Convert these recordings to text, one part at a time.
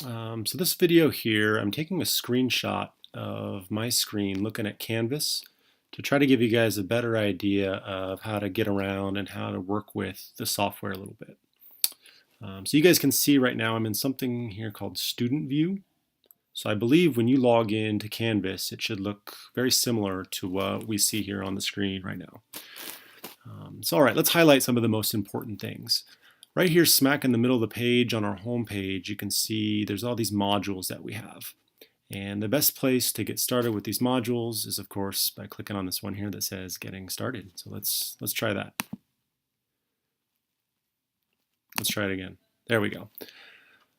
So this video here, I'm taking a screenshot of my screen looking at Canvas to try to give you guys a better idea of how to get around and how to work with the software a little bit. So you guys can see right now I'm in something here called Student View. So I believe when you log in to Canvas, it should look very similar to what we see here on the screen right now. So all right, let's highlight some of the most important things. Right here, smack in the middle of the page on our home page, you can see there's all these modules that we have. And the best place to get started with these modules is, of course, by clicking on this one here that says Getting Started. So let's try that. Let's try it again. There we go.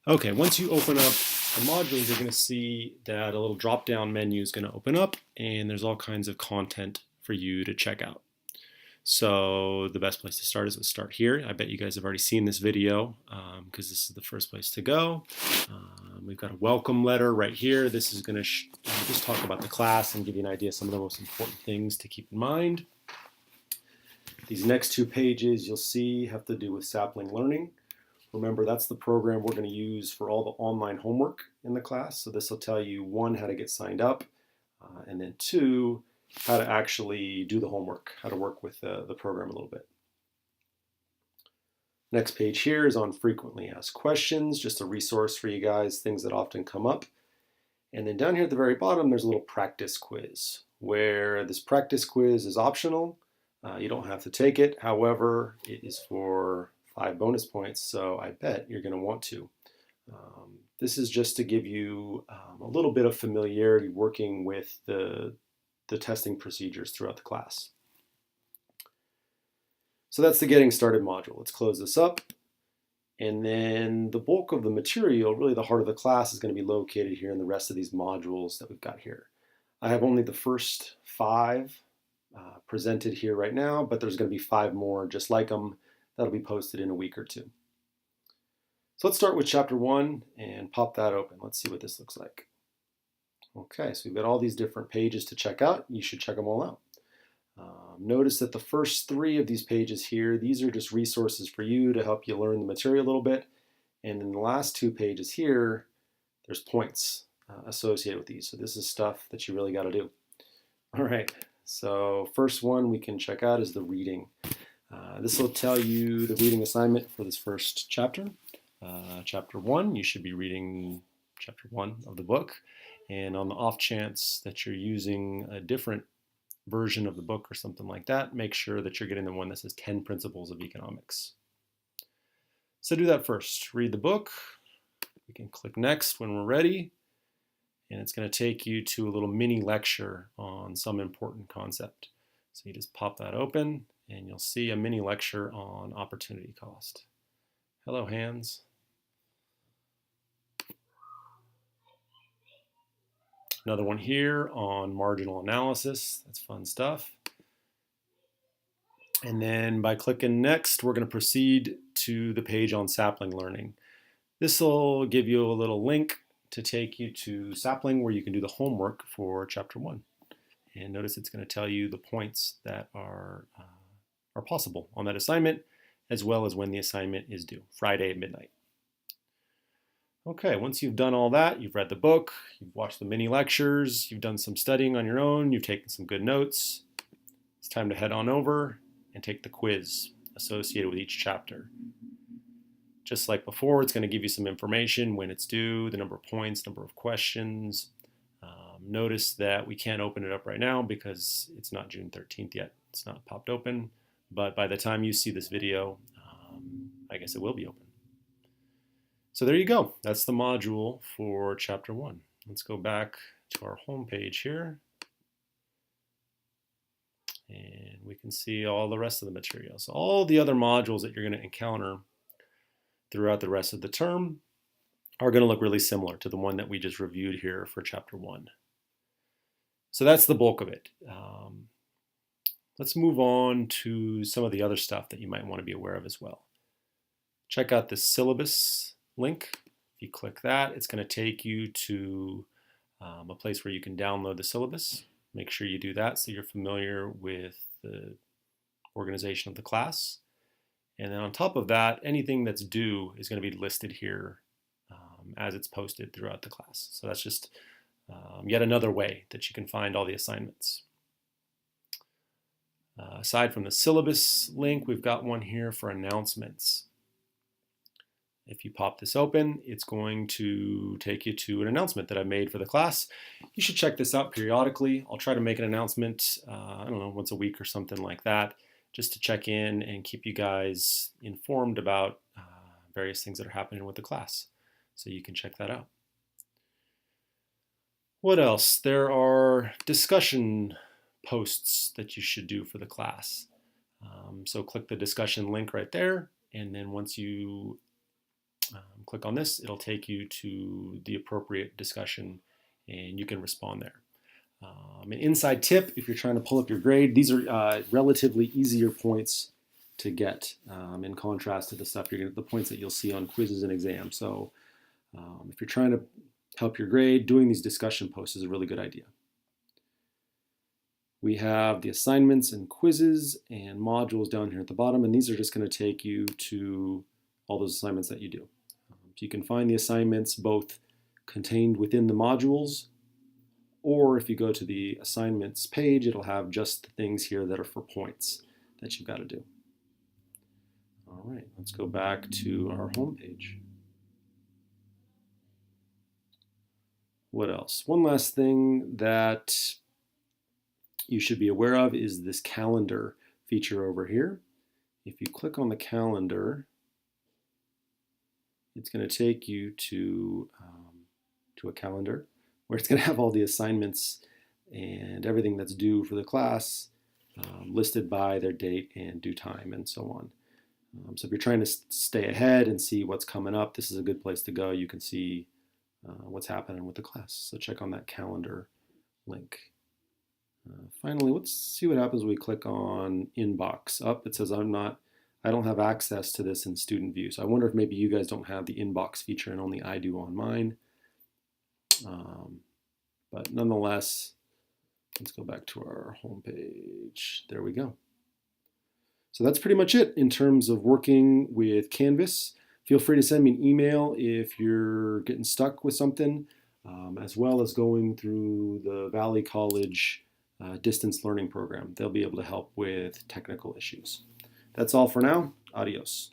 Okay, once you open up the modules, you're going to see that a little drop-down menu is going to open up, and there's all kinds of content for you to check out. So the best place to start is with Start Here. I bet you guys have already seen this video because this is the first place to go. We've got a welcome letter right here. This is going to just talk about the class and give you an idea of some of the most important things to keep in mind. These next two pages you'll see have to do with Sapling Learning. Remember, that's the program we're going to use for all the online homework in the class. So this will tell you, one, how to get signed up, and then two, how to actually do the homework, how to work with the program a little bit. Next page here is on frequently asked questions, just a resource for you guys, things that often come up. And then down here at the very bottom, there's a little practice quiz, where this practice quiz is optional. You don't have to take it. However, it is for 5 bonus points, so I bet you're going to want to. This is just to give you a little bit of familiarity working with the testing procedures throughout the class. So that's the Getting Started module. Let's close this up. And then the bulk of the material, really the heart of the class, is going to be located here in the rest of these modules that we've got here. I have only the first 5 presented here right now, but there's going to be 5 more just like them that'll be posted in a week or 2. So let's start with chapter 1 and pop that open. Let's see what this looks like. Okay, so we've got all these different pages to check out. You should check them all out. Notice that the first 3 of these pages here, these are just resources for you to help you learn the material a little bit. And then the last 2 pages here, there's points associated with these. So this is stuff that you really got to do. All right, so first one we can check out is the reading. This will tell you the reading assignment for this first chapter. Chapter 1, you should be reading chapter 1 of the book. And on the off chance that you're using a different version of the book or something like that, make sure that you're getting the one that says 10 Principles of Economics. So do that first. Read the book. We can click next when we're ready. And it's going to take you to a little mini lecture on some important concept. So you just pop that open and you'll see a mini lecture on opportunity cost. Hello, hands. Another one here on marginal analysis. That's fun stuff. And then by clicking next, we're going to proceed to the page on Sapling Learning. This will give you a little link to take you to Sapling where you can do the homework for chapter 1. And notice it's going to tell you the points that are possible on that assignment, as well as when the assignment is due, Friday at midnight. Okay, once you've done all that, you've read the book, you've watched the mini lectures, you've done some studying on your own, you've taken some good notes, it's time to head on over and take the quiz associated with each chapter. Just like before, it's going to give you some information, when it's due, the number of points, number of questions. Notice that we can't open it up right now because it's not June 13th yet. It's not popped open, but by the time you see this video, I guess it will be open. So there you go. That's the module for chapter 1. Let's go back to our home page here. And we can see all the rest of the materials. So all the other modules that you're going to encounter throughout the rest of the term are going to look really similar to the one that we just reviewed here for chapter 1. So that's the bulk of it. Let's move on to some of the other stuff that you might want to be aware of as well. Check out the syllabus link. If you click that, it's going to take you to a place where you can download the syllabus. Make sure you do that so you're familiar with the organization of the class. And then on top of that, anything that's due is going to be listed here as it's posted throughout the class. So that's just yet another way that you can find all the assignments. Aside from the syllabus link, we've got one here for announcements. If you pop this open, it's going to take you to an announcement that I made for the class. You should check this out periodically. I'll try to make an announcement, I don't know, once a week or something like that, just to check in and keep you guys informed about various things that are happening with the class. So you can check that out. What else? There are discussion posts that you should do for the class. So click the discussion link right there, and then once you click on this, it'll take you to the appropriate discussion and you can respond there. An inside tip, if you're trying to pull up your grade, these are relatively easier points to get in contrast to the stuff the points that you'll see on quizzes and exams. So if you're trying to help your grade, doing these discussion posts is a really good idea. We have the assignments and quizzes and modules down here at the bottom, and these are just going to take you to all those assignments that you do. So you can find the assignments both contained within the modules, or if you go to the assignments page, it'll have just the things here that are for points that you've got to do. All right, let's go back to our home page. What else? One last thing that you should be aware of is this calendar feature over here. If you click on the calendar, it's going to take you to a calendar where it's going to have all the assignments and everything that's due for the class listed by their date and due time and so on. So if you're trying to stay ahead and see what's coming up, this is a good place to go. You can see what's happening with the class. So check on that calendar link. Finally, let's see what happens when we click on inbox. Up, it says I don't have access to this in student view. So I wonder if maybe you guys don't have the inbox feature and only I do on mine. But nonetheless, let's go back to our home page. There we go. So that's pretty much it in terms of working with Canvas. Feel free to send me an email if you're getting stuck with something, as well as going through the Valley College distance learning program. They'll be able to help with technical issues. That's all for now. Adios.